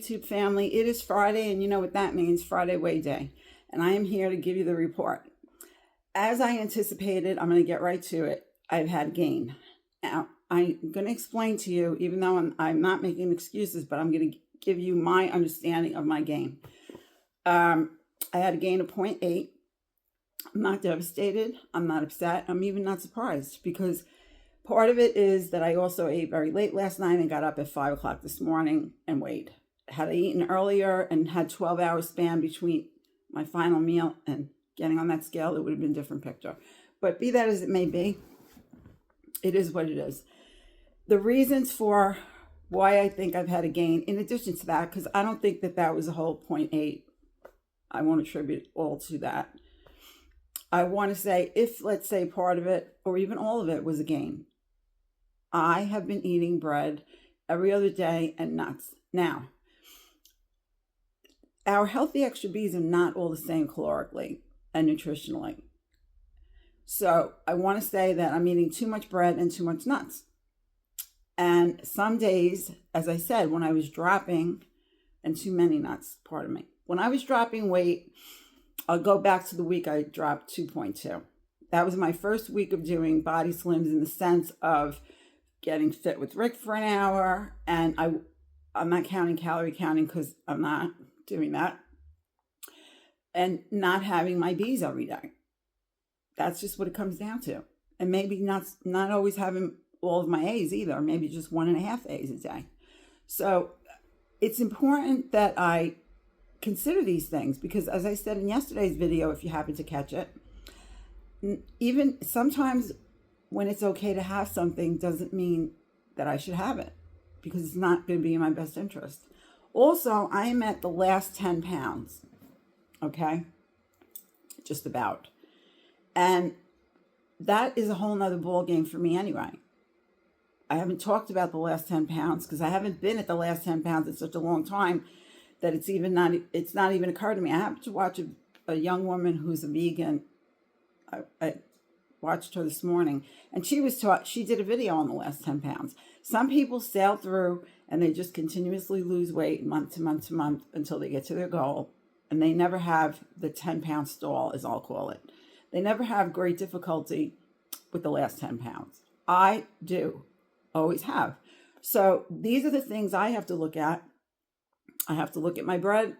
YouTube family. It is Friday, and you know what that means, Friday Weigh Day. And I am here to give you the report. As I anticipated, I'm going to get right to it. I've had a gain. Now, I'm going to explain to you, even though I'm not making excuses, but I'm going to give you my understanding of my gain. I had a gain of 0.8. I'm not devastated. I'm not upset. I'm even not surprised, because part of it is that I also ate very late last night and got up at 5 o'clock this morning and weighed. Had I eaten earlier and had 12 hours span between my final meal and getting on that scale, it would have been a different picture. But be that as it may be, it is what it is. The reasons for why I think I've had a gain, in addition to that, because I don't think that that was a whole 0.8, I won't attribute all to that. I want to say, if let's say part of it or even all of it was a gain, I have been eating bread every other day and nuts. Now, our healthy extra Bs are not all the same calorically and nutritionally. So I want to say that I'm eating too much bread and too much nuts. And some days, as I said, when I was dropping, and too many nuts, pardon me. When I was dropping weight, I'll go back to the week I dropped 2.2. That was my first week of doing body slims, in the sense of getting fit with Rick for an hour. And I'm not counting calorie counting, because I'm not doing that. And not having my Bs every day. That's just what it comes down to. And maybe not always having all of my A's either. Maybe just 1.5 A's a day. So it's important that I consider these things, because as I said in yesterday's video, if you happen to catch it, even sometimes when it's okay to have something doesn't mean that I should have it, because it's not going to be in my best interest. Also, I am at the last 10 pounds, okay? Just about. And that is a whole nother ball game for me anyway. I haven't talked about the last 10 pounds because I haven't been at the last 10 pounds in such a long time that it's not even occurred to me. I happened to watch a young woman who's a vegan. I watched her this morning, and she did a video on the last 10 pounds. Some people sail through and they just continuously lose weight month to month to month until they get to their goal, and they never have the 10-pound stall, as I'll call it. They never have great difficulty with the last 10 pounds. I do, always have. So these are the things I have to look at. I have to look at my bread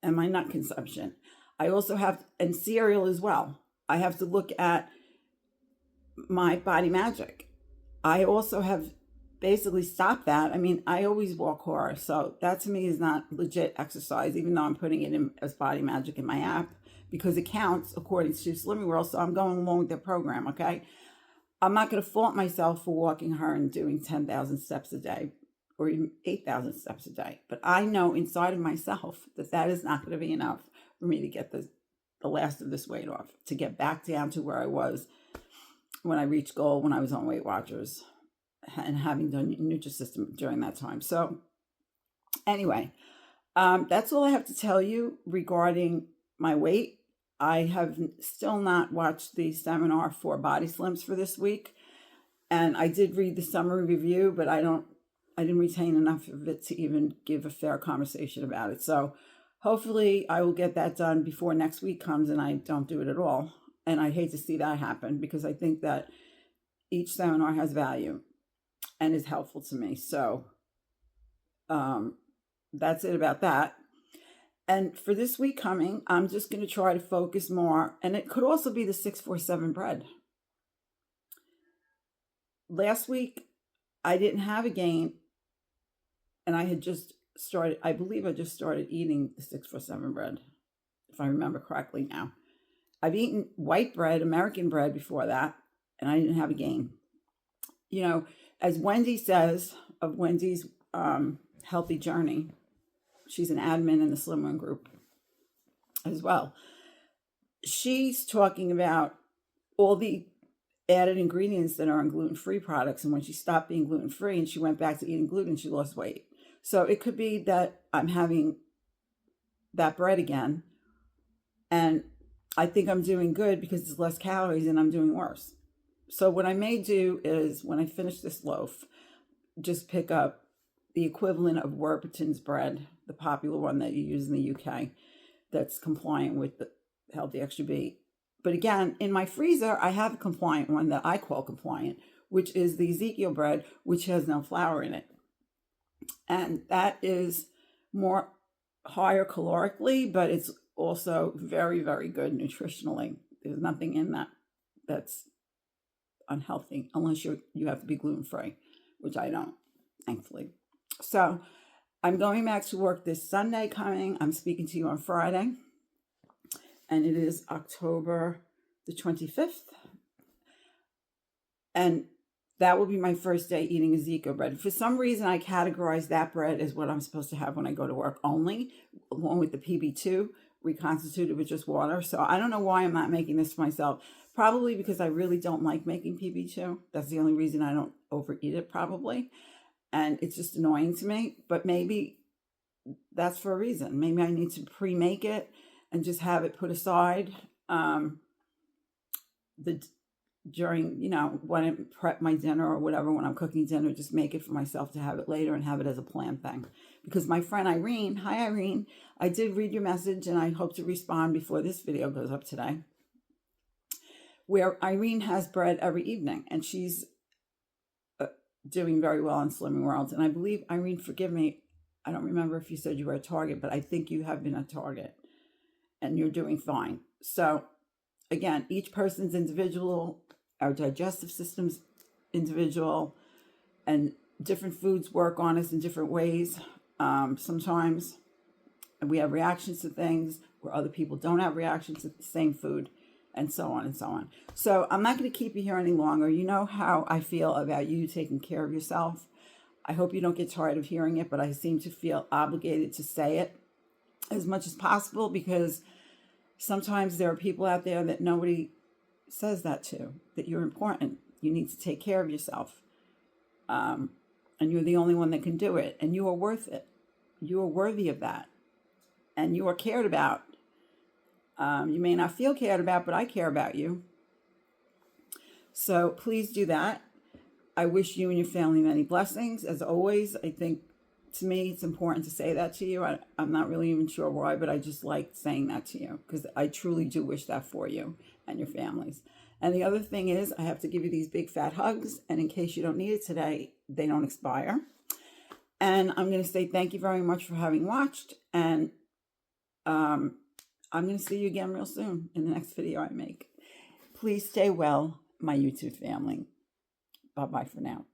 and my nut consumption. I also have, and cereal as well. I have to look at my body magic. I also have basically stopped that. I mean, I always walk horse, so that to me is not legit exercise, even though I'm putting it in as body magic in my app, because it counts according to Slimming World. So I'm going along with their program, okay? I'm not going to fault myself for walking her and doing 10,000 steps a day or even 8,000 steps a day. But I know inside of myself that that is not going to be enough for me to get the last of this weight off, to get back down to where I was when I reached goal, when I was on Weight Watchers and having done Nutrisystem during that time. So anyway, that's all I have to tell you regarding my weight. I have still not watched the seminar for Body Slims for this week. And I did read the summary review, but I didn't retain enough of it to even give a fair conversation about it. So hopefully I will get that done before next week comes and I don't do it at all. And I hate to see that happen, because I think that each seminar has value and is helpful to me. So that's it about that. And for this week coming, I'm just going to try to focus more. And it could also be the 647 bread. Last week, I didn't have a gain. And I had just started, I believe I just started eating the 647 bread, if I remember correctly now. I've eaten white bread, American bread before that, and I didn't have a gain. You know, as Wendi says of Wendi's healthy journey, she's an admin in the Slimmer group as well. She's talking about all the added ingredients that are in gluten-free products. And when she stopped being gluten-free and she went back to eating gluten, she lost weight. So it could be that I'm having that bread again. And I think I'm doing good because it's less calories, and I'm doing worse. So what I may do is, when I finish this loaf, just pick up the equivalent of Warburton's bread, the popular one that you use in the UK that's compliant with the Healthy Extra B. But again, in my freezer, I have a compliant one that I call compliant, which is the Ezekiel bread, which has no flour in it. And that is more higher calorically, but it's also very, very good nutritionally. There's nothing in that that's unhealthy, unless you have to be gluten-free, which I don't, thankfully. So I'm going back to work this Sunday coming. I'm speaking to you on Friday, and it is October the 25th. And that will be my first day eating Ezekiel bread. For some reason, I categorize that bread as what I'm supposed to have when I go to work only, along with the PB2, reconstituted with just water. So I don't know why I'm not making this for myself. Probably because I really don't like making PB2. That's the only reason I don't overeat it, probably. And it's just annoying to me. But maybe that's for a reason. Maybe I need to pre-make it and just have it put aside during, when I prep my dinner or whatever, when I'm cooking dinner, just make it for myself to have it later and have it as a planned thing. Because my friend Irene, hi Irene, I did read your message and I hope to respond before this video goes up today, where Irene has bread every evening and she's doing very well in Slimming World. And I believe, Irene, forgive me, I don't remember if you said you were at Target, but I think you have been at Target and you're doing fine. So again, each person's individual, our digestive system's individual, and different foods work on us in different ways. Sometimes we have reactions to things where other people don't have reactions to the same food, and so on and so on. So I'm not going to keep you here any longer. You know how I feel about you taking care of yourself. I hope you don't get tired of hearing it, but I seem to feel obligated to say it as much as possible, because sometimes there are people out there that nobody says that to, that you're important. You need to take care of yourself. And you're the only one that can do it. And you are worth it. You are worthy of that. And you are cared about. You may not feel cared about, but I care about you. So please do that. I wish you and your family many blessings. As always, I think, to me, it's important to say that to you. I'm not really even sure why, but I just like saying that to you because I truly do wish that for you and your families. And the other thing is, I have to give you these big fat hugs. And in case you don't need it today, they don't expire. And I'm going to say thank you very much for having watched. And I'm going to see you again real soon in the next video I make. Please stay well, my YouTube family. Bye-bye for now.